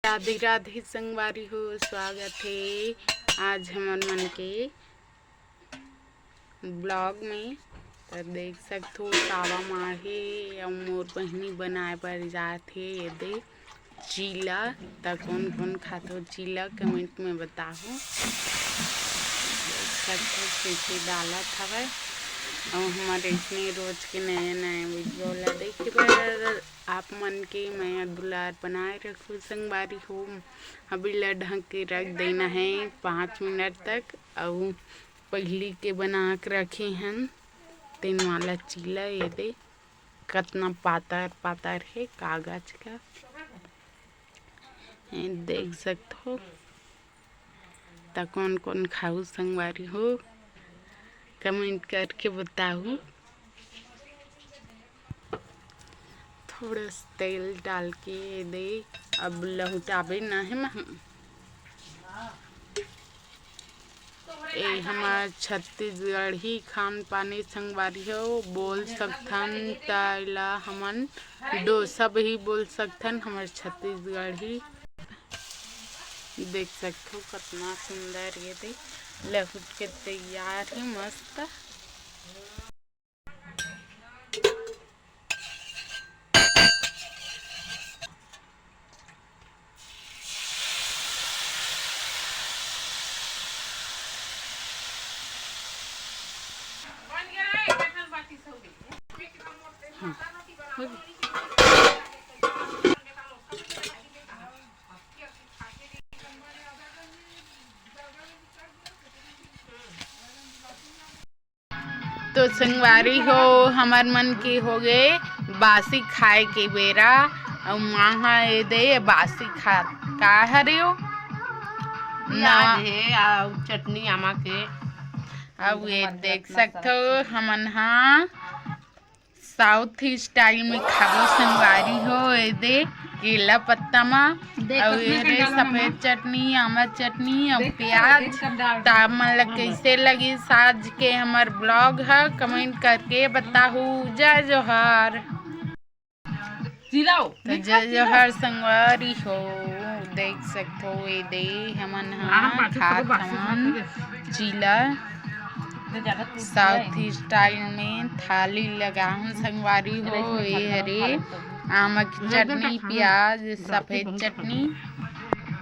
राधे राधे संगवारी हो। स्वागत है आज हमन मन के ब्लॉग में। तो देख सकते हो तावा माढ़े और मोर बहनी बनाए पर जाते ये दे चीला। तो कौन कौन खाते चीला कमेंट में बताओ। देख सकते हो कैसे डालत हवे और हमारे इसमें रोज के नए नए वीडियो ला देखे बर आप मन के मैं दुलार बनाए रखूँ संगवारी हो। अभी ला ढंग के रख देना है 5 मिनट तक। और पहली के बना के रखे हैं 3 वाला चीला। ये दे कितना पातर पातर है कागज का, ये देख सकते हो। तो कौन कौन खाऊ संगवारी हो कमेंट करके बताओ। थोड़ा तेल डाल के दे अब लहुटाबे ना है ये हमार छत्तीसगढ़ी खान पानी संगवारी हो बोल सकथन। ताइला हमन डोसा भी बोल सकथन हमार छत्तीसगढ़ी। देख सकते हो कितना सुंदर ये दे लहुट के तैयार है मस्त। तो संगवारी हो हमार मन के हो गए बासी खाए के बेरा। और माँ ये दे बासी खा का हरे हो है चटनी आमा के। अब ये देख सकते हो हमन हाँ साउथ स्टाइल में खाबो संगवारी हो। ये दे केला पत्ता में और ये सफेद चटनी आमा चटनी और प्याज। ताप मन कैसे लगी साज के हमार ब्लॉग है कमेंट करके बताओ। जय जोहार। तो जय जोहार संगवारी हो। देख सकते हो ये दे हमन हाँ खात हमन चीला साउथ स्टाइल में थाली लगाऊं संगवारी हो। ये हरे आम की चटनी प्याज सफेद चटनी